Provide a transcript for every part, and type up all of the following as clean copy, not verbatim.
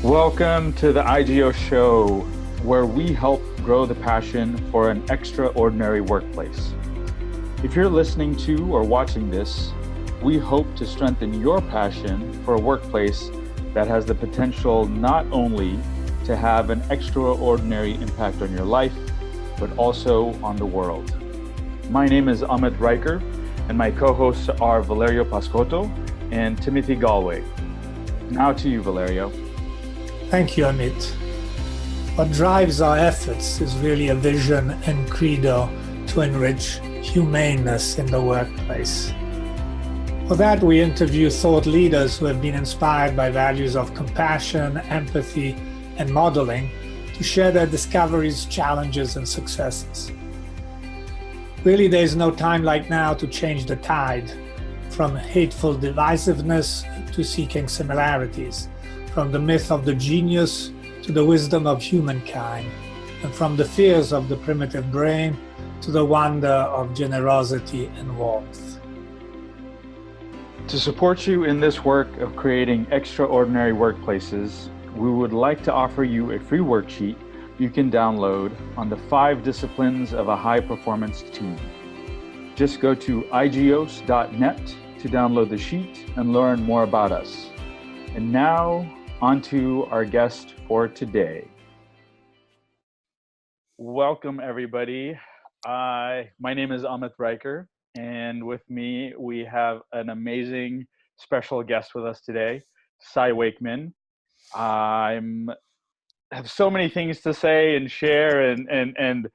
Welcome to the IGEOS Show, where we help grow the passion for an extraordinary workplace. If you're listening to or watching this, we hope to strengthen your passion for a workplace that has the potential not only to have an extraordinary impact on your life, but also on the world. My name is Amit Riker, and my co-hosts are Valerio Pascotto and Timothy Galway. Now to you, Valerio. Thank you, Amit. What drives our efforts is really a vision and credo to enrich humaneness in the workplace. For that, we interview thought leaders who have been inspired by values of compassion, empathy, and modeling to share their discoveries, challenges, and successes. Really, there's no time like now to change the tide, from hateful divisiveness to seeking similarities, from the myth of the genius to the wisdom of humankind, and from the fears of the primitive brain to the wonder of generosity and warmth. To support you in this work of creating extraordinary workplaces, we would like to offer you a free worksheet you can download on the 5 disciplines of a high-performance team. Just go to IGEOS.net to download the sheet and learn more about us. And now, on to our guest for today. Welcome, everybody. My name is Amit Riker, and with me, we have an amazing special guest with us today, Wakeman. I have so many things to say and share and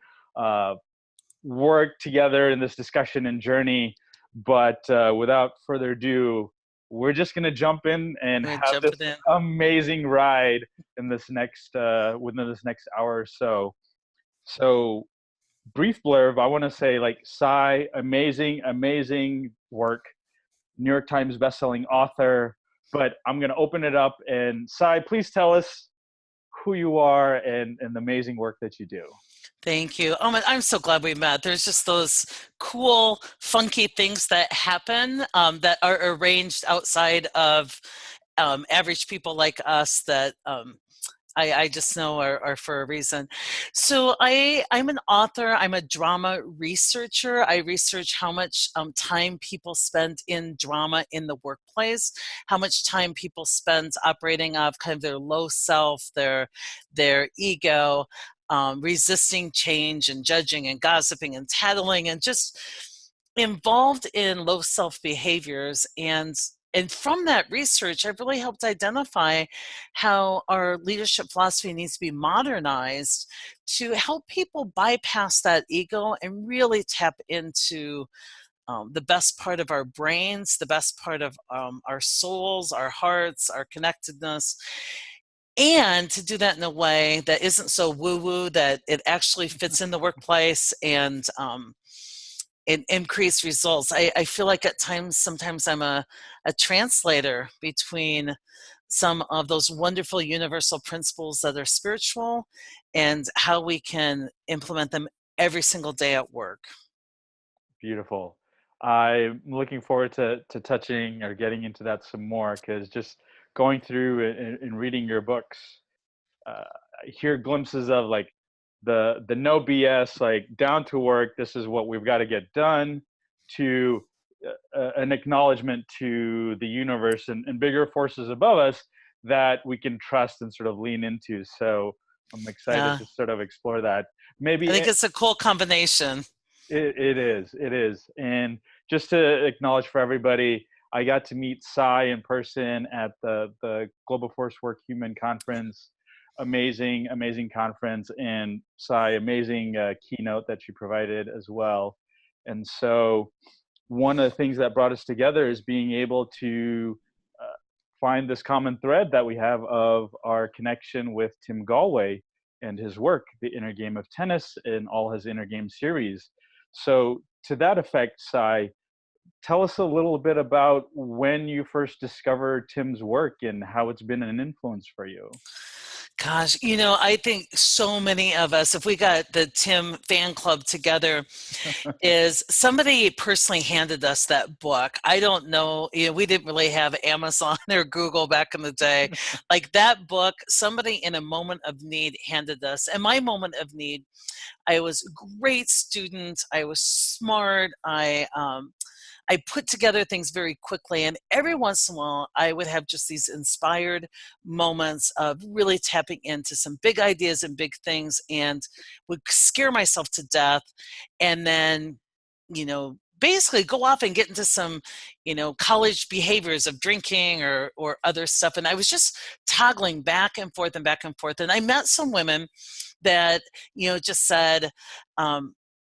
work together in this discussion and journey, but without further ado, we're just going to jump in and have this amazing ride in this next within this next hour or so. So, brief blurb. I want to say, Sai, amazing work, New York Times bestselling author. But I'm going to open it up, and Sai, please tell us who you are and the amazing work that you do. Thank you. I'm so glad we met. There's just those cool, funky things that happen that are arranged outside of average people like us that I just know are for a reason. So I'm an author. I'm a drama researcher. I research how much time people spend in drama in the workplace, how much time people spend operating off kind of their low self, their ego, resisting change and judging and gossiping and tattling and just involved in low self behaviors. And from that research, I've really helped identify how our leadership philosophy needs to be modernized to help people bypass that ego and really tap into the best part of our brains, the best part of our souls, our hearts, our connectedness. And to do that in a way that isn't so woo-woo, that it actually fits in the workplace and increase results. I feel like at times, sometimes I'm a translator between some of those wonderful universal principles that are spiritual and how we can implement them every single day at work. Beautiful. I'm looking forward to touching or getting into that some more, because just going through and reading your books, I hear glimpses of the no BS, down to work, this is what we've got to get done, to an acknowledgement to the universe and bigger forces above us that we can trust and sort of lean into. So I'm excited to sort of explore that. Maybe I think it's a cool combination. It is. And just to acknowledge for everybody, I got to meet Sai in person at the Global Force Work Human Conference. Amazing conference, and Sai, amazing keynote that you provided as well. And so one of the things that brought us together is being able to find this common thread that we have of our connection with Tim Galway and his work, The Inner Game of Tennis, and all his Inner Game series. So to that effect, Sai, tell us a little bit about when you first discovered Tim's work and how it's been an influence for you. Gosh, I think so many of us, if we got the Tim fan club together, is somebody personally handed us that book. I don't know, we didn't really have Amazon or Google back in the day. Like that book, somebody in a moment of need handed us. And my moment of need, I was a great student. I was smart. I put together things very quickly, and every once in a while I would have just these inspired moments of really tapping into some big ideas and big things, and would scare myself to death, and then basically go off and get into some college behaviors of drinking or other stuff. And I was just toggling back and forth and back and forth, and I met some women that just said,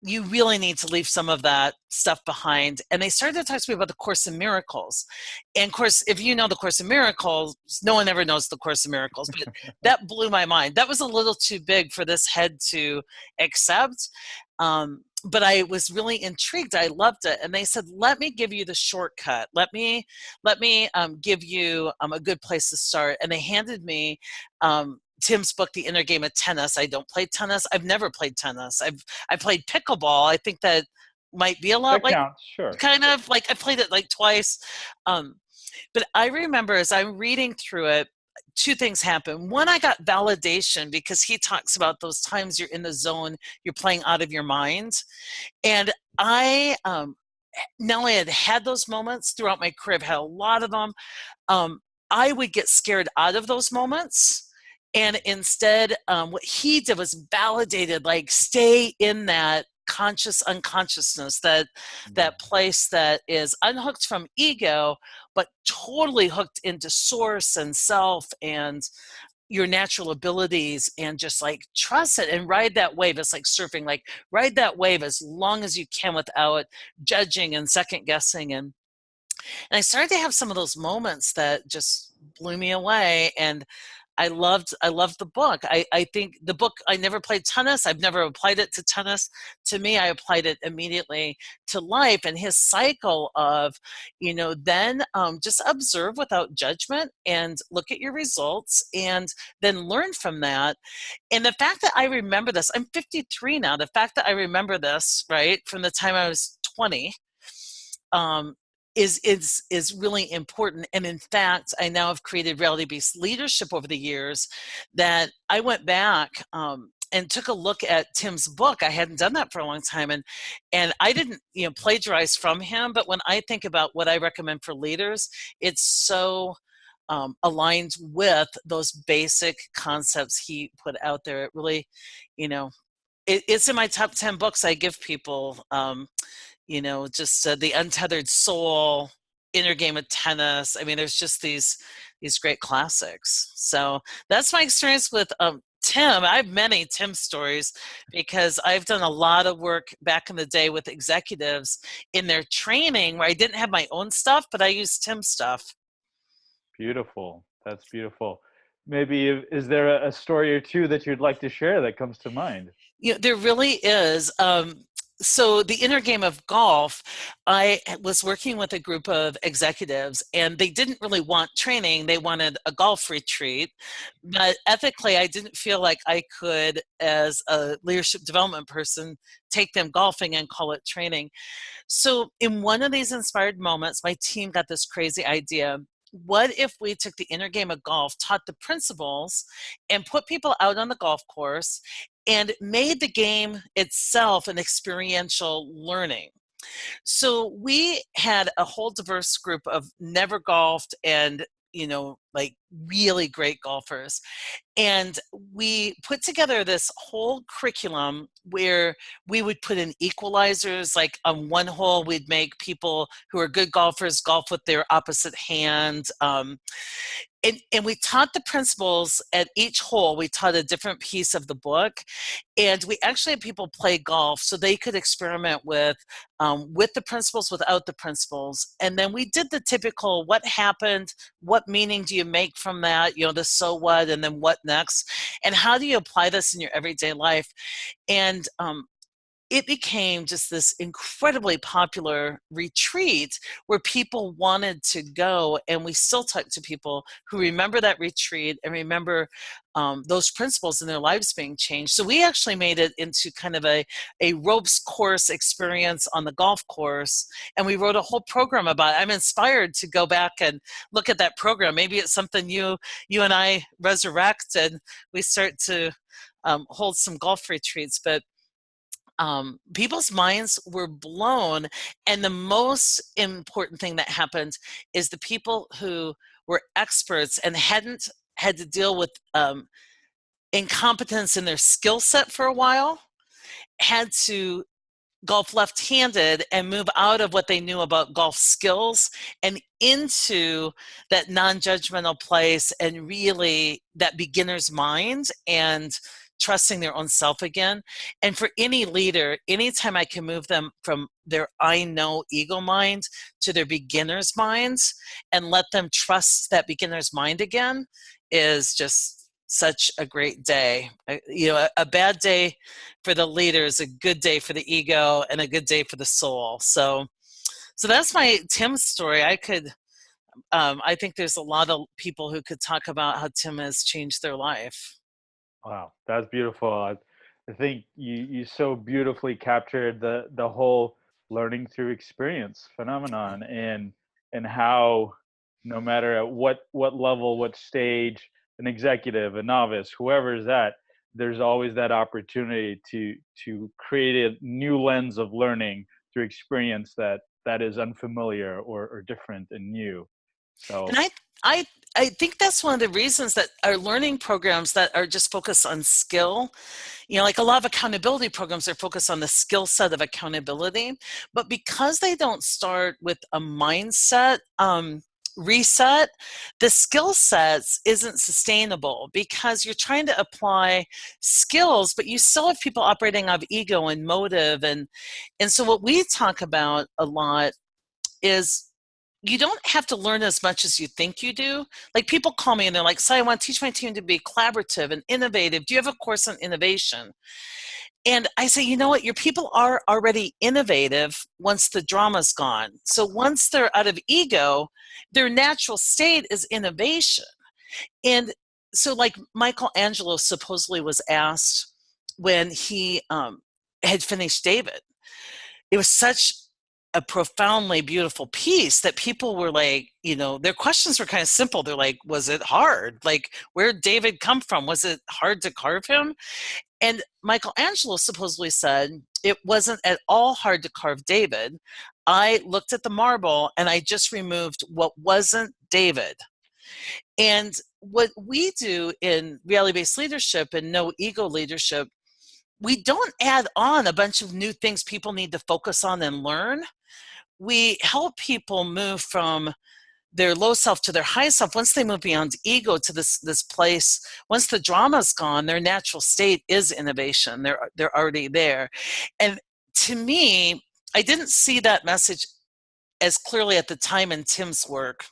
you really need to leave some of that stuff behind. And they started to talk to me about the Course in Miracles. And of course, if you know the Course in Miracles, no one ever knows the Course in Miracles, but that blew my mind. That was a little too big for this head to accept. But I was really intrigued. I loved it. And they said, let me give you the shortcut. Let me give you a good place to start. And they handed me Tim's book, The Inner Game of Tennis. I don't play tennis. I've never played tennis. I played pickleball. I think that might be a lot that like counts, sure. Kind of like I played it like twice. But I remember as I'm reading through it, two things happened. One, I got validation because he talks about those times you're in the zone, you're playing out of your mind. And I not only had those moments throughout my career, I've had a lot of them. I would get scared out of those moments. And instead, what he did was validated, like stay in that conscious unconsciousness, that place that is unhooked from ego, but totally hooked into source and self and your natural abilities, and just like trust it and ride that wave. It's like surfing, like ride that wave as long as you can without judging and second guessing. And I started to have some of those moments that just blew me away. And I loved the book. I think the book, I never played tennis. I've never applied it to tennis. To me, I applied it immediately to life, and his cycle of, then just observe without judgment and look at your results and then learn from that. And the fact that I remember this, I'm 53 now, the fact that I remember this, right, from the time I was 20, is really important. And in fact, I now have created reality-based leadership over the years, that I went back and took a look at Tim's book. I hadn't done that for a long time, and I didn't plagiarize from him. But when I think about what I recommend for leaders, it's so aligned with those basic concepts he put out there. It really, it's in my top 10 books I give people. Just The Untethered Soul, Inner Game of Tennis. I mean, there's just these great classics. So that's my experience with Tim. I have many Tim stories because I've done a lot of work back in the day with executives in their training where I didn't have my own stuff, but I used Tim's stuff. Beautiful. That's beautiful. Maybe, is there a story or two that you'd like to share that comes to mind? There really is. So the inner game of golf, I was working with a group of executives, and they didn't really want training. They wanted a golf retreat. But ethically, I didn't feel like I could, as a leadership development person, take them golfing and call it training. So in one of these inspired moments, my team got this crazy idea. What if we took the inner game of golf, taught the principles, and put people out on the golf course and made the game itself an experiential learning? So we had a whole diverse group of never golfed and, like really great golfers. And we put together this whole curriculum where we would put in equalizers. Like on one hole, we'd make people who are good golfers golf with their opposite hand. And we taught the principles at each hole. We taught a different piece of the book, and we actually had people play golf so they could experiment with the principles, without the principles. And then we did the typical, what happened, what meaning do you make from that, the so what, and then what next, and how do you apply this in your everyday life? And it became just this incredibly popular retreat where people wanted to go. And we still talk to people who remember that retreat and remember those principles in their lives being changed. So we actually made it into kind of a ropes course experience on the golf course. And we wrote a whole program about it. I'm inspired to go back and look at that program. Maybe it's something you and I resurrect and we start to hold some golf retreats. But people's minds were blown. And the most important thing that happened is the people who were experts and hadn't had to deal with incompetence in their skill set for a while had to golf left-handed and move out of what they knew about golf skills and into that non-judgmental place and really that beginner's mind and trusting their own self again. And for any leader, anytime I can move them from their I know ego mind to their beginner's minds and let them trust that beginner's mind again is just such a great day. A bad day for the leader is a good day for the ego and a good day for the soul. So that's my Tim story. I think there's a lot of people who could talk about how Tim has changed their life. Wow, that's beautiful. I think you so beautifully captured the whole learning through experience phenomenon, and how no matter at what level, what stage, an executive, a novice, whoever is that, there's always that opportunity to create a new lens of learning through experience that is unfamiliar or different and new. So, and I think that's one of the reasons that our learning programs that are just focused on skill, like a lot of accountability programs are focused on the skill set of accountability, but because they don't start with a mindset reset, the skill sets isn't sustainable because you're trying to apply skills, but you still have people operating out of ego and motive. And so what we talk about a lot is you don't have to learn as much as you think you do. Like people call me and they're like, "So I want to teach my team to be collaborative and innovative. Do you have a course on innovation?" And I say, you know what? Your people are already innovative once the drama's gone. So once they're out of ego, their natural state is innovation. And so like Michelangelo supposedly was asked when he had finished David. It was such a profoundly beautiful piece that people were like, their questions were kind of simple. They're like, was it hard? Like, where did David come from? Was it hard to carve him? And Michelangelo supposedly said, it wasn't at all hard to carve David. I looked at the marble and I just removed what wasn't David. And what we do in reality-based leadership and no ego leadership, we don't add on a bunch of new things people need to focus on and learn. We help people move from their low self to their high self. Once they move beyond ego to this place, once the drama's gone, their natural state is innovation. They're already there. And to me, I didn't see that message as clearly at the time in Tim's work,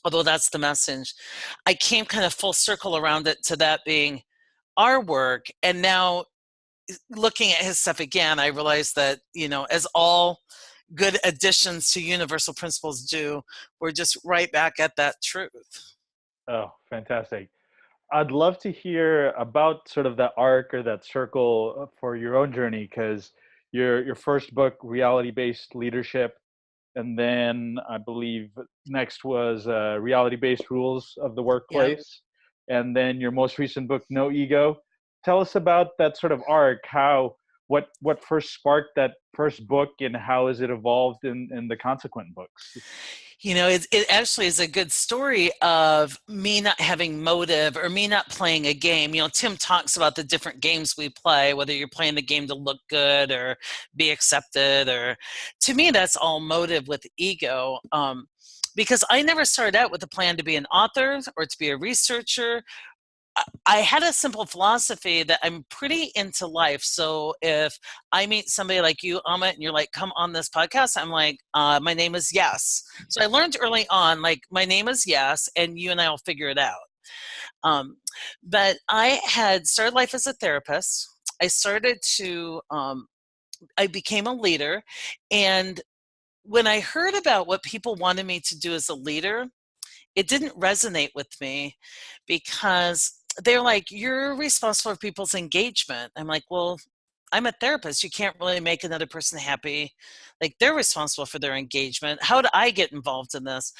although that's the message. I came kind of full circle around it to that being our work. And now looking at his stuff again, I realized that, as all good additions to universal principles do, we're just right back at that truth. Oh, fantastic. I'd love to hear about sort of that arc or that circle for your own journey, because your first book, Reality-Based Leadership, and then I believe next was Reality-Based Rules of the Workplace, and then your most recent book, No Ego. Tell us about that sort of arc, what first sparked that first book, and how has it evolved in the consequent books? It actually is a good story of me not having motive or me not playing a game. Tim talks about the different games we play, whether you're playing the game to look good or be accepted, or to me, that's all motive with ego. Because I never started out with a plan to be an author or to be a researcher. I had a simple philosophy that I'm pretty into life. So if I meet somebody like you, Amit, and you're like, come on this podcast, I'm like, my name is Yes. So I learned early on, like, my name is Yes, and you and I will figure it out. But I had started life as a therapist. I started to I became a leader. And when I heard about what people wanted me to do as a leader, it didn't resonate with me because they're like, you're responsible for people's engagement. I'm like, well, I'm a therapist. You can't really make another person happy. Like, they're responsible for their engagement. How do I get involved in this?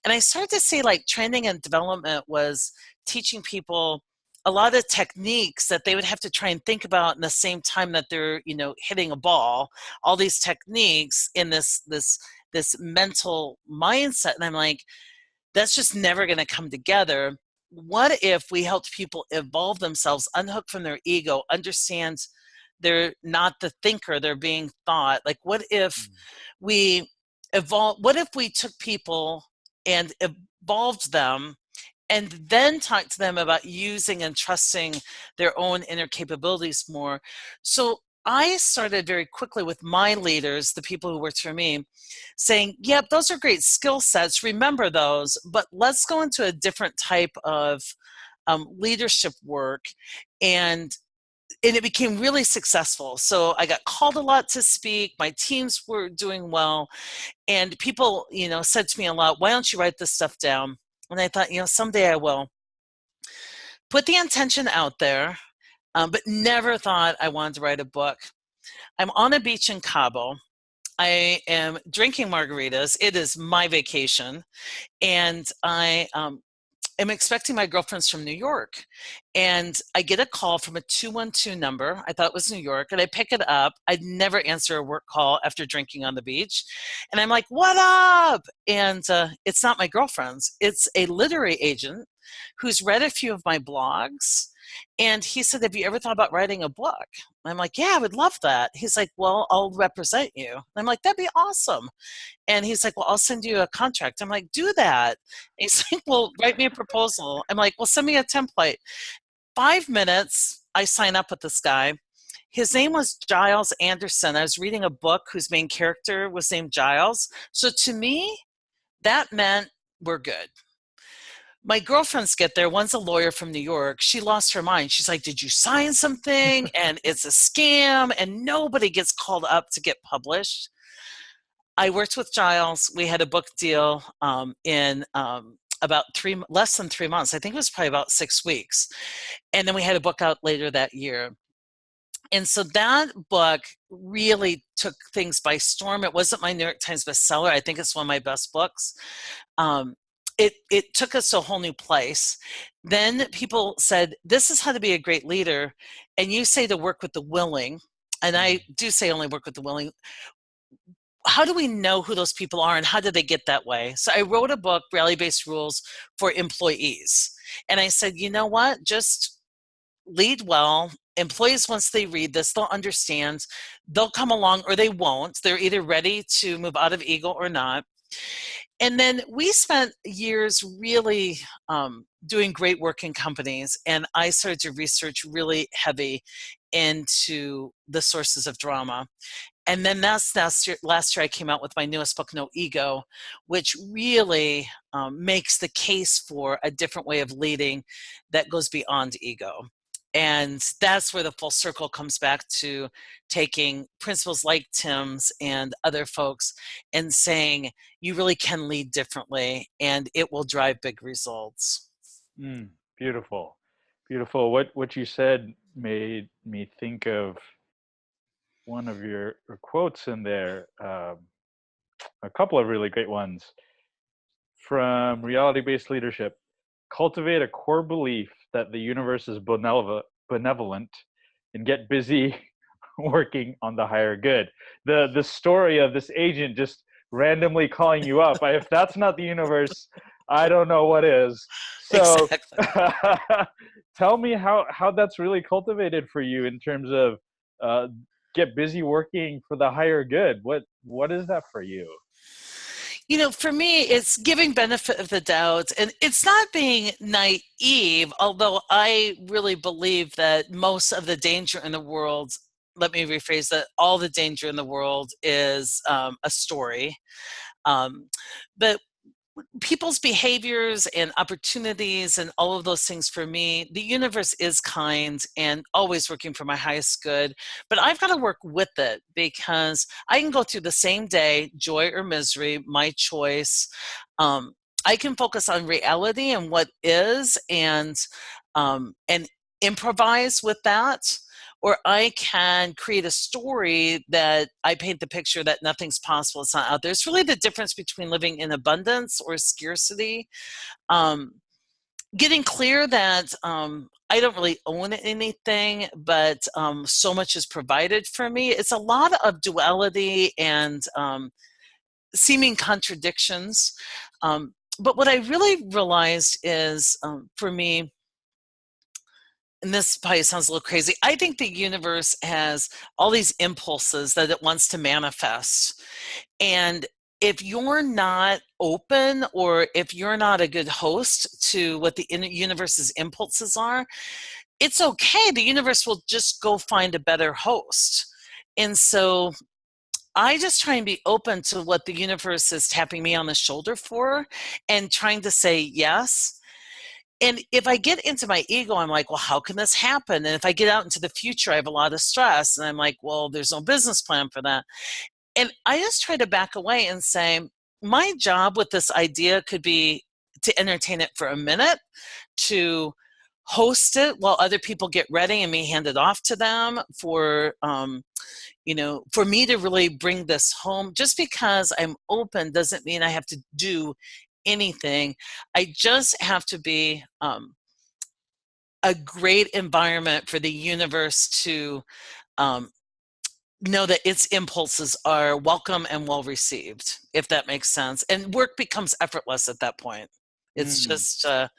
And I started to see like training and development was teaching people a lot of techniques that they would have to try and think about in the same time that they're, hitting a ball, all these techniques in this mental mindset. And I'm like, that's just never going to come together. What if we helped people evolve themselves, unhook from their ego, understand they're not the thinker, they're being thought? Like, what if we what if we took people and evolved them and then talk to them about using and trusting their own inner capabilities more? So I started very quickly with my leaders, the people who worked for me, saying, yep, those are great skill sets. Remember those, but let's go into a different type of leadership work. And it became really successful. So I got called a lot to speak. My teams were doing well. And people, said to me a lot, why don't you write this stuff down? And I thought, someday I will. Put the intention out there, but never thought I wanted to write a book. I'm on a beach in Cabo. I am drinking margaritas. It is my vacation. And I am expecting my girlfriends from New York. And I get a call from a 212 number. I thought it was New York. And I pick it up. I'd never answer a work call after drinking on the beach. And I'm like, what up? And it's not my girlfriend's. It's a literary agent who's read a few of my blogs. And he said, have you ever thought about writing a book? I'm like, yeah, I would love that. He's like, well, I'll represent you. I'm like, that'd be awesome. And he's like, well, I'll send you a contract. I'm like, do that. And he's like, well, write me a proposal. I'm like, well, send me a template. 5 minutes, I sign up with this guy. His name was Giles Anderson. I was reading a book whose main character was named Giles. So to me, that meant we're good. My girlfriends get there. One's a lawyer from New York. She lost her mind. She's like, did you sign something? And it's a scam, and nobody gets called up to get published. I worked with Giles. We had a book deal in about less than 3 months. I think it was probably about 6 weeks. And then we had a book out later that year. And so that book really took things by storm. It wasn't my New York Times bestseller. I think it's one of my best books. It took us to a whole new place. Then people said, this is how to be a great leader. And you say to work with the willing. And I do say only work with the willing. How do we know who those people are and how did they get that way? So I wrote a book, Reality-Based Rules for Employees. And I said, you know what? Just lead well. Employees, once they read this, they'll understand. They'll come along or they won't. They're either ready to move out of ego or not. And then we spent years really doing great work in companies. And I started to research really heavy into the sources of drama. And then last year I came out with my newest book, No Ego, which really makes the case for a different way of leading that goes beyond ego. And that's where the full circle comes back to taking principles like Tim's and other folks and saying, you really can lead differently and it will drive big results. Beautiful. Beautiful. What you said made me think of one of your quotes in there, a couple of really great ones from Reality-Based Leadership. Cultivate a core belief that the universe is benevolent and get busy working on the higher good. The story of this agent just randomly calling you up. If that's not the universe, I don't know what is. So exactly. Tell me how that's really cultivated for you in terms of get busy working for the higher good. What is that for you? For me, it's giving benefit of the doubt, and it's not being naive, although I really believe that most of the danger in the world, let me rephrase that, all the danger in the world is a story. But people's behaviors and opportunities and all of those things, for me, the universe is kind and always working for my highest good, but I've got to work with it, because I can go through the same day, joy or misery, my choice. I can focus on reality and what is, and improvise with that, or I can create a story that I paint the picture that nothing's possible, it's not out there. It's really the difference between living in abundance or scarcity. Getting clear that I don't really own anything, but so much is provided for me. It's a lot of duality and seeming contradictions. But what I really realized is, for me, and this probably sounds a little crazy, I think the universe has all these impulses that it wants to manifest. And if you're not open, or if you're not a good host to what the universe's impulses are, it's okay. The universe will just go find a better host. And so I just try and be open to what the universe is tapping me on the shoulder for, and trying to say yes. And if I get into my ego, I'm like, well, how can this happen? And if I get out into the future, I have a lot of stress. And I'm like, well, there's no business plan for that. And I just try to back away and say, my job with this idea could be to entertain it for a minute, to host it while other people get ready and me hand it off to them, for for me to really bring this home. Just because I'm open doesn't mean I have to do anything. I just have to be a great environment for the universe to know that its impulses are welcome and well received, if that makes sense. And work becomes effortless at that point. It's just, and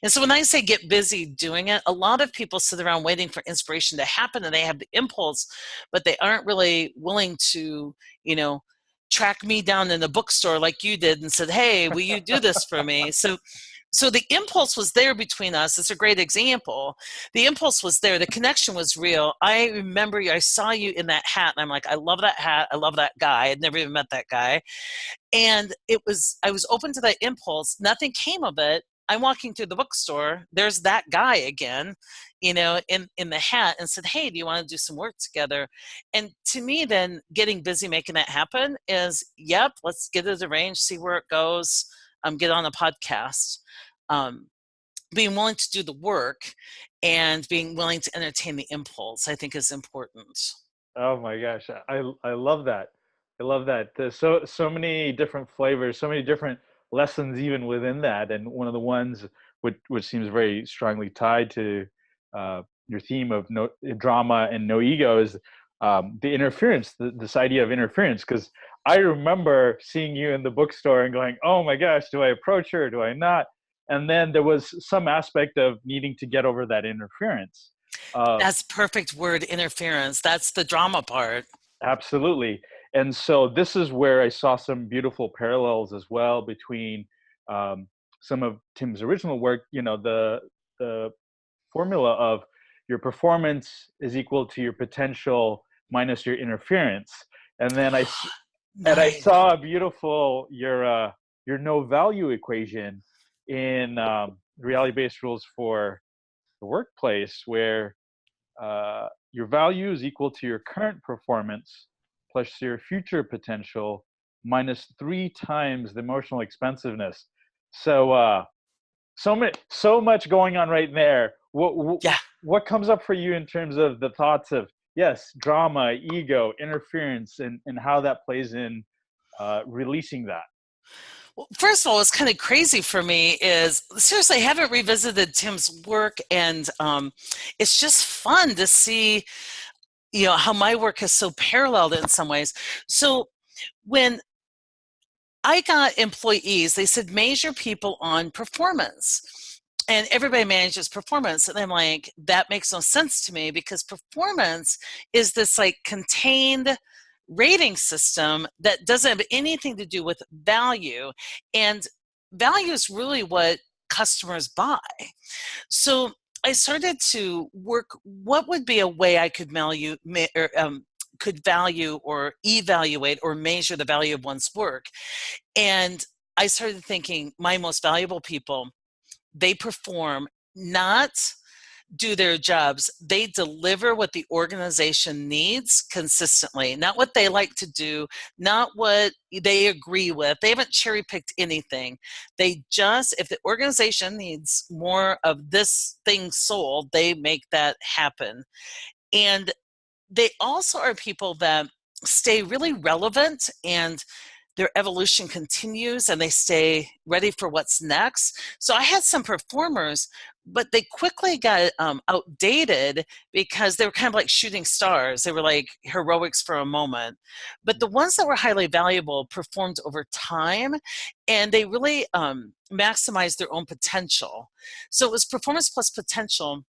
so when I say get busy doing it, a lot of people sit around waiting for inspiration to happen, and they have the impulse, but they aren't really willing to, track me down in a bookstore like you did and said, hey, will you do this for me? So the impulse was there between us. It's a great example. The impulse was there. The connection was real. I remember I saw you in that hat, and I'm like, I love that hat. I love that guy. I'd never even met that guy. And I was open to that impulse. Nothing came of it. I'm walking through the bookstore. There's that guy again, in the hat, and said, hey, do you want to do some work together? And to me, then getting busy making that happen is, yep, let's get it arranged, see where it goes, get on a podcast. Being willing to do the work and being willing to entertain the impulse, I think, is important. Oh my gosh, I love that. I love that. There's so many different flavors, so many different lessons even within that. And one of the ones which seems very strongly tied to your theme of no drama and no ego is the interference, this idea of interference. Because I remember seeing you in the bookstore and going, oh my gosh, do I approach her? Do I not? And then there was some aspect of needing to get over that interference. That's perfect word, interference. That's the drama part. Absolutely. And so this is where I saw some beautiful parallels as well between some of Tim's original work, the formula of your performance is equal to your potential minus your interference. And then I Nice. saw a beautiful your no value equation in reality-based rules for the workplace, where your value is equal to your current performance plus your future potential minus 3 times the emotional expensiveness. So so much going on right there. What comes up for you in terms of the thoughts of, yes, drama, ego, interference, and how that plays in releasing that? Well, first of all, what's kind of crazy for me is, seriously, I haven't revisited Tim's work, and it's just fun to see, how my work is so paralleled in some ways. So when I got employees, they said, measure people on performance. And everybody manages performance. And I'm like, that makes no sense to me, because performance is this like contained rating system that doesn't have anything to do with value. And value is really what customers buy. So I started to work, what would be a way I could value or evaluate or measure the value of one's work. And I started thinking my most valuable people, they perform, not do their jobs. They deliver what the organization needs consistently, not what they like to do, not what they agree with. They haven't cherry picked anything. They just, if the organization needs more of this thing sold, they make that happen. And they also are people that stay really relevant, and their evolution continues, and they stay ready for what's next. So I had some performers, but they quickly got outdated because they were kind of like shooting stars. They were like heroics for a moment. But the ones that were highly valuable performed over time, and they really maximized their own potential. So it was performance plus potential.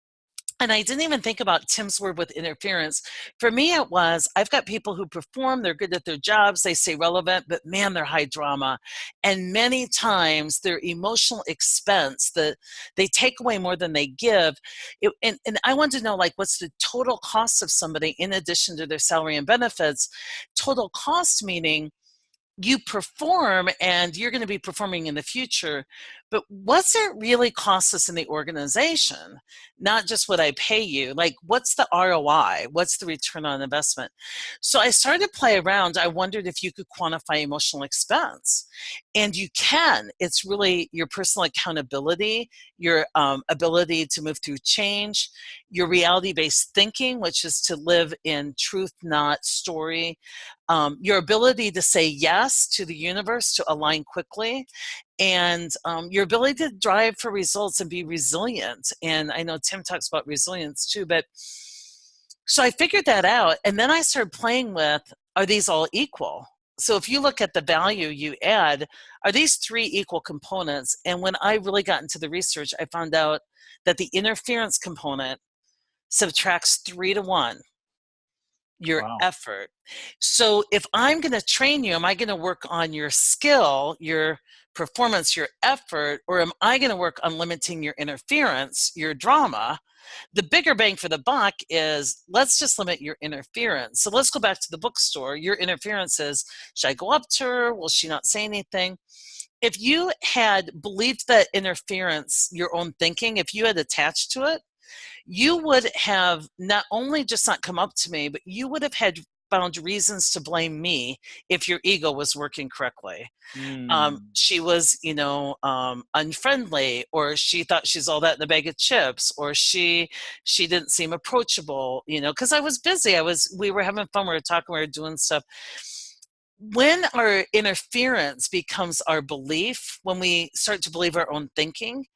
And I didn't even think about Tim's word with interference. For me, it was, I've got people who perform, they're good at their jobs, they stay relevant, but man, they're high drama. And many times their emotional expense, they take away more than they give. And I want to know, like, what's the total cost of somebody in addition to their salary and benefits? Total cost meaning, you perform and you're going to be performing in the future, but what's it really cost us in the organization? Not just what I pay you, like what's the ROI? What's the return on investment? So I started to play around. I wondered if you could quantify emotional expense. And you can. It's really your personal accountability, your ability to move through change, your reality-based thinking, which is to live in truth, not story, your ability to say yes to the universe, to align quickly, and your ability to drive for results and be resilient. And I know Tim talks about resilience too, but so I figured that out. And then I started playing with, are these all equal? So if you look at the value you add, are these three equal components? And when I really got into the research, I found out that the interference component subtracts 3 to 1 your Wow. effort. So if I'm going to train you, am I going to work on your skill, your performance, your effort, or am I going to work on limiting your interference, your drama? The bigger bang for the buck is, let's just limit your interference. So let's go back to the bookstore. Your interference is, should I go up to her? Will she not say anything? If you had believed that interference, your own thinking, if you had attached to it, you would have not only just not come up to me, but you would have had found reasons to blame me if your ego was working correctly. She was, unfriendly, or she thought she's all that in a bag of chips, or she didn't seem approachable, because I was busy. We were having fun. We were talking, we were doing stuff. When our interference becomes our belief, when we start to believe our own thinking,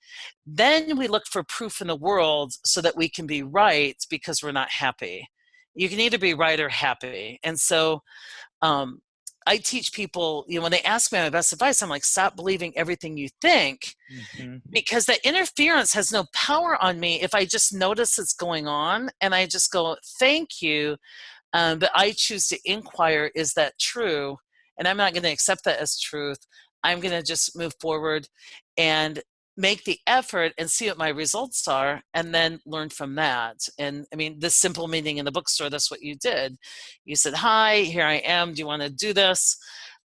then we look for proof in the world so that we can be right because we're not happy. You can either be right or happy. And so I teach people, when they ask me my best advice, I'm like, stop believing everything you think, because that interference has no power on me if I just notice it's going on and I just go, thank you. But I choose to inquire, is that true? And I'm not going to accept that as truth. I'm going to just move forward and make the effort and see what my results are, and then learn from that. And I mean, this simple meeting in the bookstore, that's what you did. You said, hi, here I am. Do you want to do this?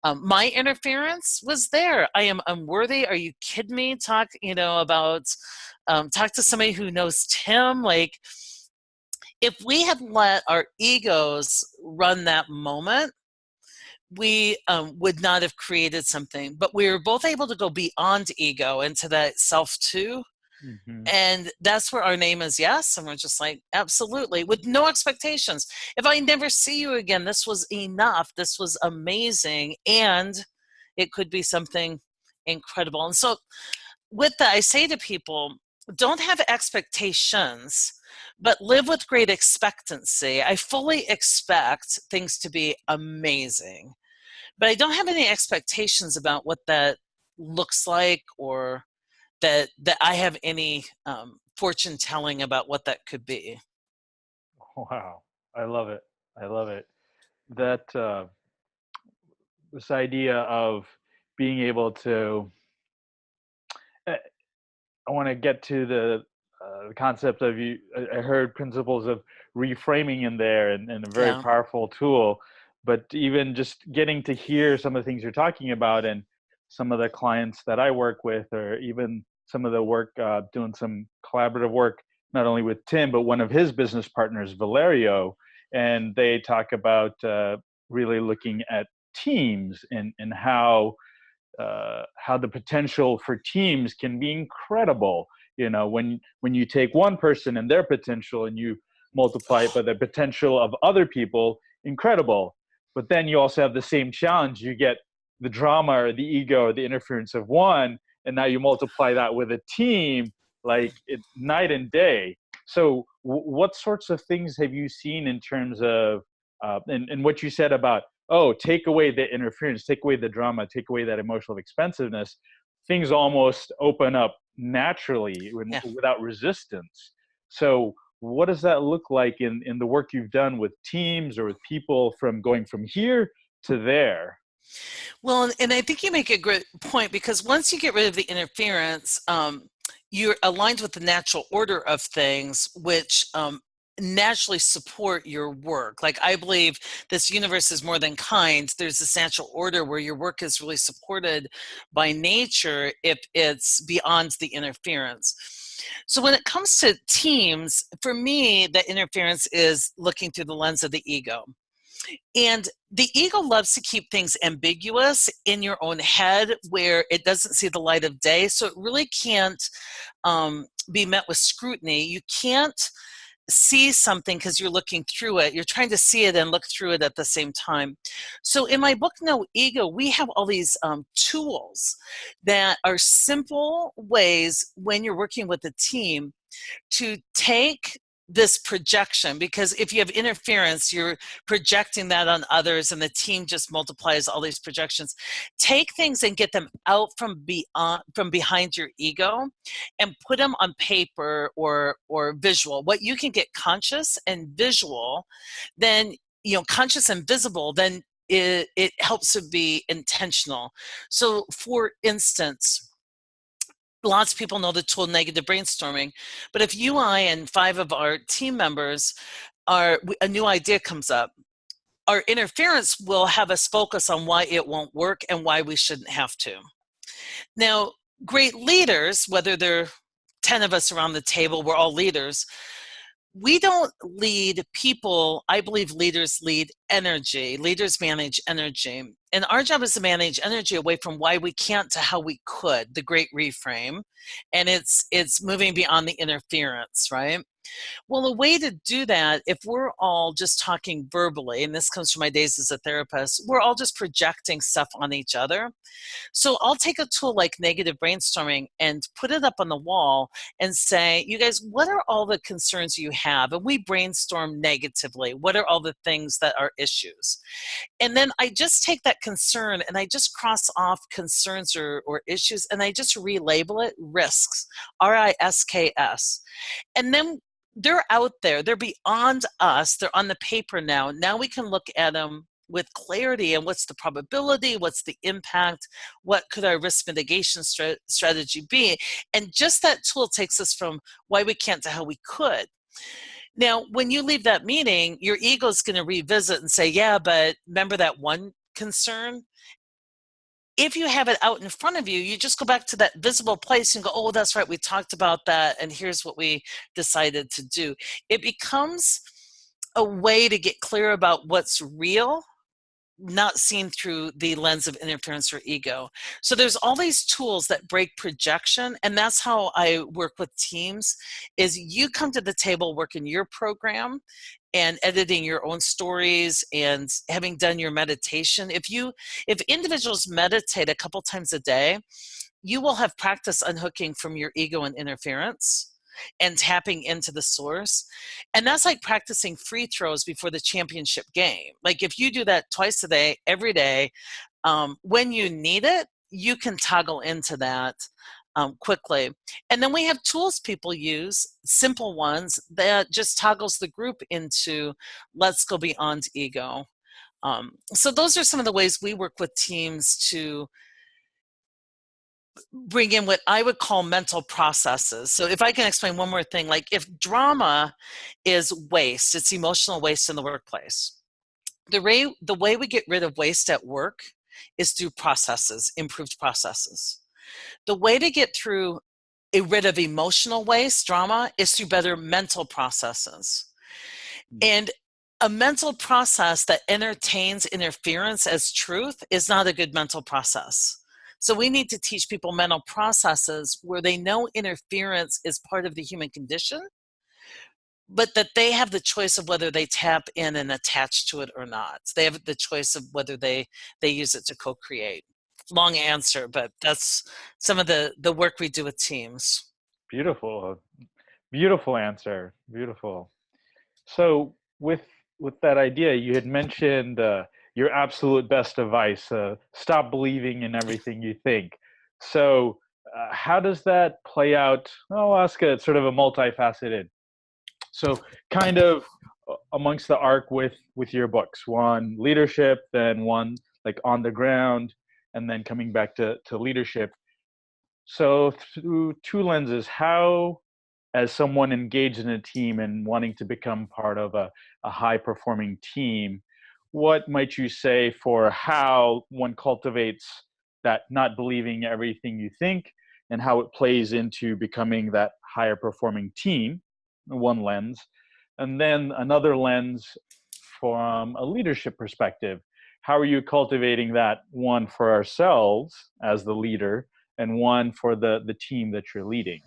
My interference was there. I am unworthy. Are you kidding me? Talk to somebody who knows Tim. Like, if we had let our egos run that moment, we would not have created something. But we were both able to go beyond ego into that self too. And that's where our name is yes. And we're just like, absolutely, with no expectations. If I never see you again, this was enough. This was amazing. And it could be something incredible. And so with that, I say to people, don't have expectations, but live with great expectancy. I fully expect things to be amazing, but I don't have any expectations about what that looks like, or that I have any fortune telling about what that could be. Wow. I love it. I love it. That this idea of being able to, I want to get to the concept of you. I heard principles of reframing in there, and a very Yeah. powerful tool. But even just getting to hear some of the things you're talking about, and some of the clients that I work with, or even some of the work doing some collaborative work, not only with Tim, but one of his business partners, Valerio, and they talk about really looking at teams and how the potential for teams can be incredible. You know, when you take one person and their potential and you multiply it by the potential of other people, incredible. But then you also have the same challenge. You get the drama or the ego or the interference of one, and now you multiply that with a team, like night and day. So what sorts of things have you seen in terms of and what you said about, oh, take away the interference, take away the drama, take away that emotional expensiveness, things almost open up naturally Yeah. without resistance. So what does that look like in the work you've done with teams or with people from going from here to there? Well, and I think you make a great point, because once you get rid of the interference, you're aligned with the natural order of things, which naturally support your work. Like, I believe this universe is more than kind. There's this natural order where your work is really supported by nature if it's beyond the interference. So when it comes to teams, for me, the interference is looking through the lens of the ego. And the ego loves to keep things ambiguous in your own head where it doesn't see the light of day. So it really can't be met with scrutiny. You can't see something because you're looking through it. You're trying to see it and look through it at the same time. So in my book, No Ego, we have all these tools that are simple ways when you're working with a team to take this projection, because if you have interference, you're projecting that on others and the team just multiplies all these projections. Take things and get them out from behind your ego and put them on paper or visual. What you can get conscious and visual, then, you know, conscious and visible, then it helps to be intentional. So for instance, lots of people know the tool negative brainstorming, but if you, I, and 5 of our team members a new idea comes up, our interference will have us focus on why it won't work and why we shouldn't have to. Now, great leaders, whether they're 10 of us around the table, we're all leaders. We don't lead people. I believe leaders lead energy. Leaders manage energy. And our job is to manage energy away from why we can't to how we could, the great reframe. And it's moving beyond the interference, right? Well, a way to do that, if we're all just talking verbally, and this comes from my days as a therapist, we're all just projecting stuff on each other. So I'll take a tool like negative brainstorming and put it up on the wall and say, you guys, what are all the concerns you have? And we brainstorm negatively. What are all the things that are issues? And then I just take that concern and I just cross off concerns or issues, and I just relabel it risks, RISKS. And then they're out there, they're beyond us, they're on the paper now. Now we can look at them with clarity and what's the probability, what's the impact, what could our risk mitigation strategy be? And just that tool takes us from why we can't to how we could. Now, when you leave that meeting, your ego is going to revisit and say, yeah, but remember that one concern? If you have it out in front of you, you just go back to that visible place and go, oh, that's right, we talked about that, and here's what we decided to do. It becomes a way to get clear about what's real, not seen through the lens of interference or ego. So there's all these tools that break projection, and that's how I work with teams, is you come to the table working your program and editing your own stories and having done your meditation. If individuals meditate a couple times a day, you will have practice unhooking from your ego and interference and tapping into the source. And that's like practicing free throws before the championship game. Like if you do that twice a day, every day, when you need it, you can toggle into that quickly. And then we have tools people use, simple ones, that just toggles the group into let's go beyond ego. So those are some of the ways we work with teams to bring in what I would call mental processes. So if I can explain one more thing, like if drama is waste, it's emotional waste in the workplace. The way we get rid of waste at work is through processes, improved processes. The way to get rid of emotional waste, drama, is through better mental processes. And a mental process that entertains interference as truth is not a good mental process. So we need to teach people mental processes where they know interference is part of the human condition, but that they have the choice of whether they tap in and attach to it or not. They have the choice of whether they use it to co-create. Long answer, but that's some of the work we do with teams. Beautiful. Beautiful answer. Beautiful. So with that idea, you had mentioned your absolute best advice, stop believing in everything you think. So how does that play out? I'll ask a sort of a multifaceted. So kind of amongst the arc with your books, one leadership, then one like on the ground, and then coming back to leadership. So through two lenses, how, as someone engaged in a team and wanting to become part of a high performing team, what might you say for how one cultivates that not believing everything you think, and how it plays into becoming that higher performing team, one lens, and then another lens from a leadership perspective? How are you cultivating that, one for ourselves as the leader and one for the team that you're leading?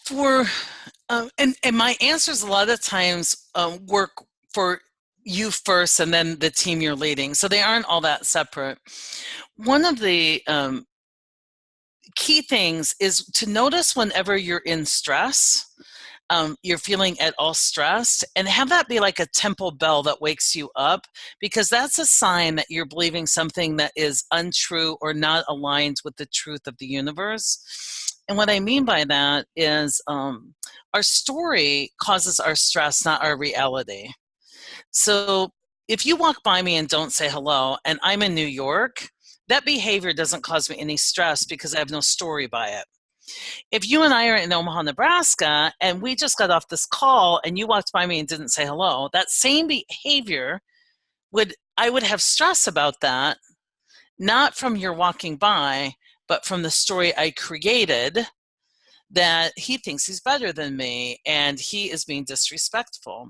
And my answers a lot of times work for you first and then the team you're leading. So they aren't all that separate. One of the key things is to notice whenever you're in stress, you're feeling at all stressed, and have that be like a temple bell that wakes you up, because that's a sign that you're believing something that is untrue or not aligned with the truth of the universe. And what I mean by that is our story causes our stress, not our reality. So if you walk by me and don't say hello, and I'm in New York, that behavior doesn't cause me any stress because I have no story by it. If you and I are in Omaha, Nebraska, and we just got off this call and you walked by me and didn't say hello, that same behavior I would have stress about that, not from your walking by, but from the story I created, that he thinks he's better than me and he is being disrespectful.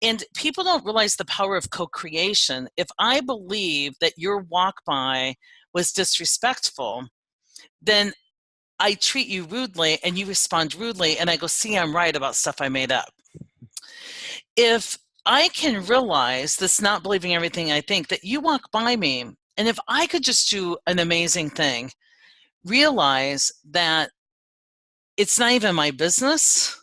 And people don't realize the power of co-creation. If I believe that your walk by was disrespectful, then I treat you rudely and you respond rudely, and I go, see, I'm right about stuff I made up. If I can realize this, not believing everything I think, that you walk by me, and if I could just do an amazing thing, realize that it's not even my business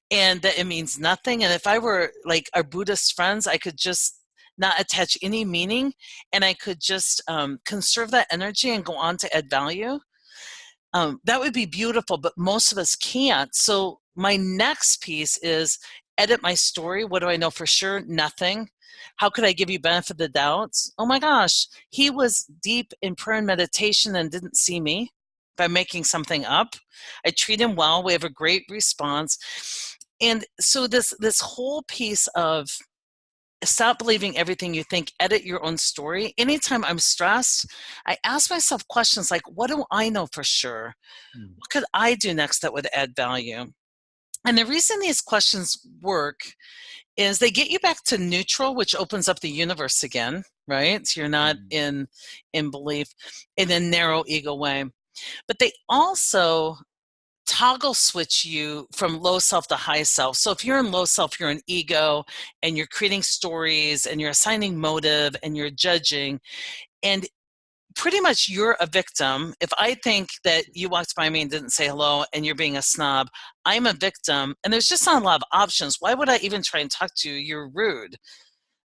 and that it means nothing. And if I were like our Buddhist friends, I could just not attach any meaning, and I could just conserve that energy and go on to add value. That would be beautiful, but most of us can't. So my next piece is edit my story. What do I know for sure? Nothing. How could I give you benefit of the doubts? Oh my gosh, he was deep in prayer and meditation and didn't see me by making something up. I treat him well. We have a great response. And so this whole piece of stop believing everything you think, edit your own story. Anytime I'm stressed, I ask myself questions like, what do I know for sure? What could I do next that would add value? And the reason these questions work is they get you back to neutral, which opens up the universe again, right? So you're not in belief in a narrow ego way. But they also toggle switch you from low self to high self. So if you're in low self, you're in ego, and you're creating stories, and you're assigning motive, and you're judging, and pretty much you're a victim. If I think that you walked by me and didn't say hello and you're being a snob, I'm a victim, and there's just not a lot of options. Why would I even try and talk to you? You're rude.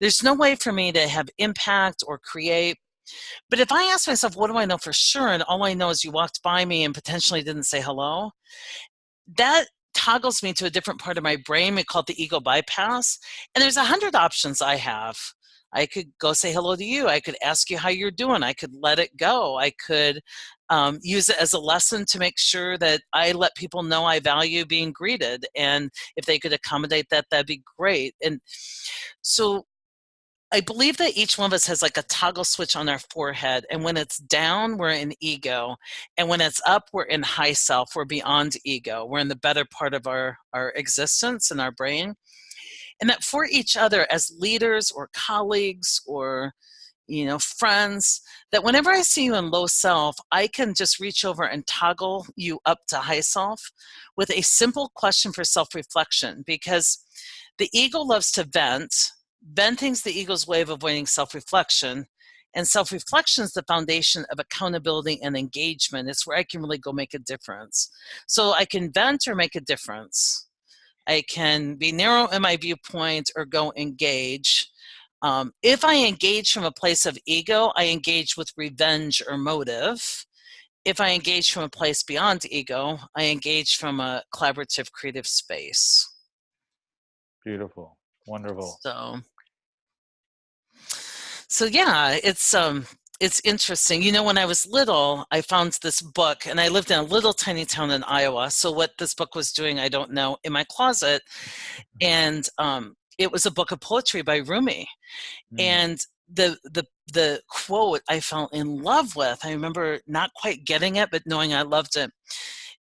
There's no way for me to have impact or create. But if I ask myself, what do I know for sure? And all I know is you walked by me and potentially didn't say hello, that toggles me to a different part of my brain. We call it the ego bypass. And there's 100 options I have. I could go say hello to you. I could ask you how you're doing. I could let it go. I could use it as a lesson to make sure that I let people know I value being greeted. And if they could accommodate that, that'd be great. And so I believe that each one of us has like a toggle switch on our forehead. And when it's down, we're in ego. And when it's up, we're in high self. We're beyond ego. We're in the better part of our existence and our brain. And that for each other as leaders or colleagues or friends, that whenever I see you in low self, I can just reach over and toggle you up to high self with a simple question for self-reflection, because the ego loves to vent. Venting's the ego's way of avoiding self-reflection. And self-reflection is the foundation of accountability and engagement. It's where I can really go make a difference. So I can vent or make a difference. I can be narrow in my viewpoint or go engage. If I engage from a place of ego, I engage with revenge or motive. If I engage from a place beyond ego, I engage from a collaborative, creative space. Beautiful. Wonderful. So yeah, it's interesting. When I was little, I found this book, and I lived in a little tiny town in Iowa. So what this book was doing, I don't know, in my closet. And it was a book of poetry by Rumi. And the quote I fell in love with, I remember not quite getting it, but knowing I loved it,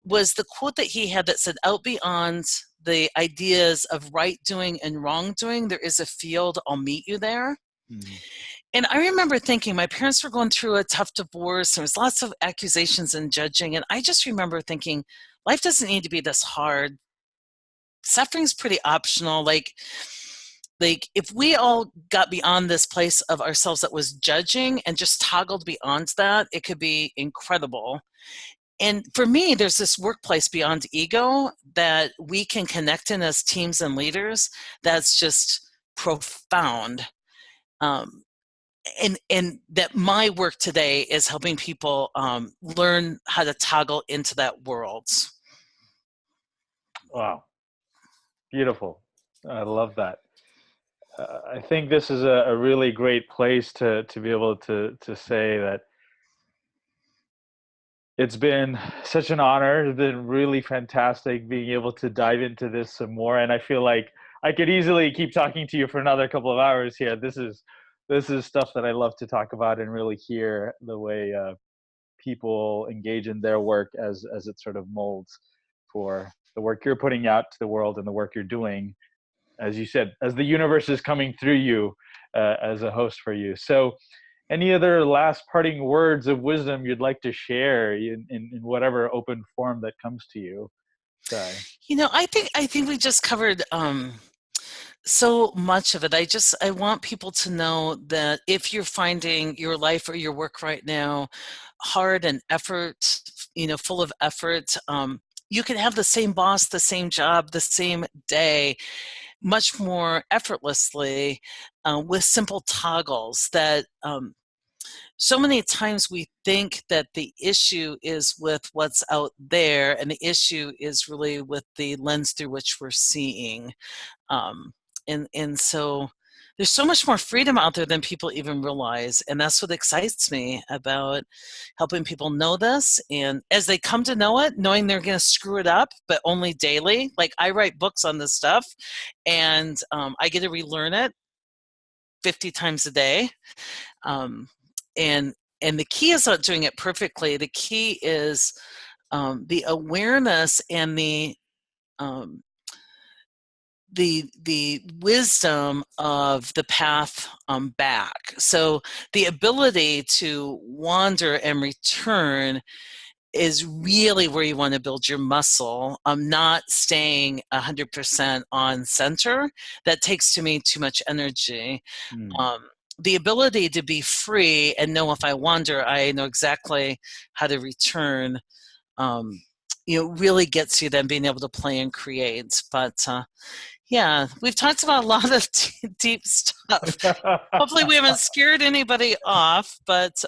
was the quote that he had that said, "Out beyond the ideas of right doing and wrong doing, there is a field, I'll meet you there." And I remember thinking, my parents were going through a tough divorce. There was lots of accusations and judging. And I just remember thinking, life doesn't need to be this hard. Suffering's pretty optional. Like if we all got beyond this place of ourselves that was judging and just toggled beyond that, it could be incredible. And for me, there's this workplace beyond ego that we can connect in as teams and leaders that's just profound. And that my work today is helping people learn how to toggle into that world. Wow. Beautiful. I love that. I think this is a really great place to be able to say that it's been such an honor. It's been really fantastic being able to dive into this some more. And I feel like I could easily keep talking to you for another couple of hours here. This is stuff that I love to talk about and really hear the way people engage in their work as it sort of molds for the work you're putting out to the world and the work you're doing, as you said, as the universe is coming through you as a host for you. So any other last parting words of wisdom you'd like to share in whatever open form that comes to you? Sorry. I think we just covered so much of it. I want people to know that if you're finding your life or your work right now hard and effort, full of effort, you can have the same boss, the same job, the same day, much more effortlessly with simple toggles. That so many times we think that the issue is with what's out there, and the issue is really with the lens through which we're seeing. And so there's so much more freedom out there than people even realize. And that's what excites me about helping people know this. And as they come to know it, knowing they're going to screw it up, but only daily. Like I write books on this stuff, and I get to relearn it 50 times a day. And the key is not doing it perfectly. The key is the awareness and the wisdom of the path back. So the ability to wander and return is really where you want to build your muscle. Not staying 100% on center. That takes to me too much energy. The ability to be free and know if I wander, I know exactly how to return, really gets you then being able to play and create. But yeah, we've talked about a lot of deep stuff. Hopefully we haven't scared anybody off, but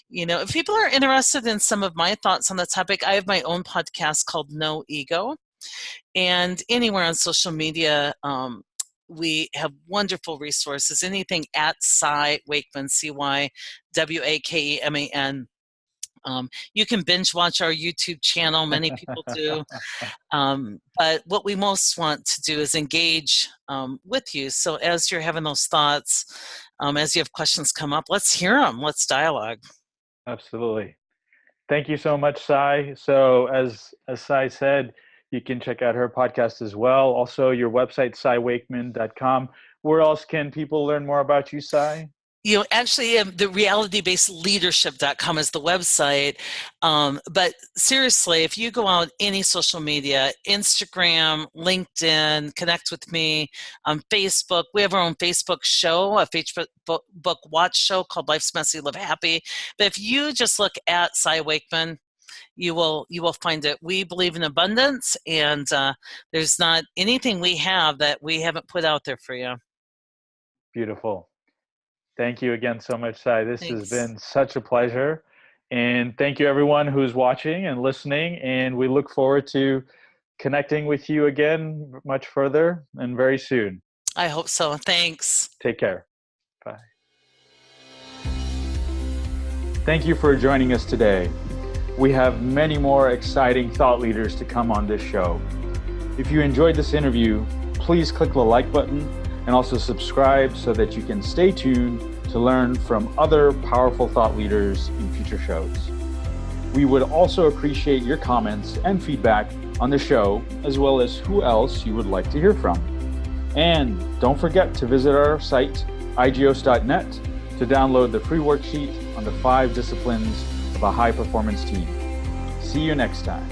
if people are interested in some of my thoughts on the topic, I have my own podcast called No Ego. And anywhere on social media, we have wonderful resources. Anything at Cy Wakeman, CYWAKEMAN. You can binge watch our YouTube channel. Many people do. But what we most want to do is engage with you. So as you're having those thoughts, as you have questions come up, let's hear them. Let's dialogue. Absolutely. Thank you so much, Sai. So as Sai said, you can check out her podcast as well. Also, your website, saiwakeman.com. Where else can people learn more about you, Sai? Actually, the RealityBasedLeadership.com is the website. But seriously, if you go on any social media, Instagram, LinkedIn, connect with me on Facebook. We have our own Facebook show, a Facebook watch show called Life's Messy, Live Happy. But if you just look at Sai Wakeman, you will find it. We believe in abundance, and there's not anything we have that we haven't put out there for you. Beautiful. Thank you again so much, Sai. This Thanks. has been such a pleasure. And thank you everyone who's watching and listening. And we look forward to connecting with you again much further and very soon. I hope so. Thanks. Take care. Bye. Thank you for joining us today. We have many more exciting thought leaders to come on this show. If you enjoyed this interview, please click the like button and also subscribe so that you can stay tuned to learn from other powerful thought leaders in future shows. We would also appreciate your comments and feedback on the show, as well as who else you would like to hear from. And don't forget to visit our site, IGEOS.net, to download the free worksheet on the 5 disciplines of a high-performance team. See you next time.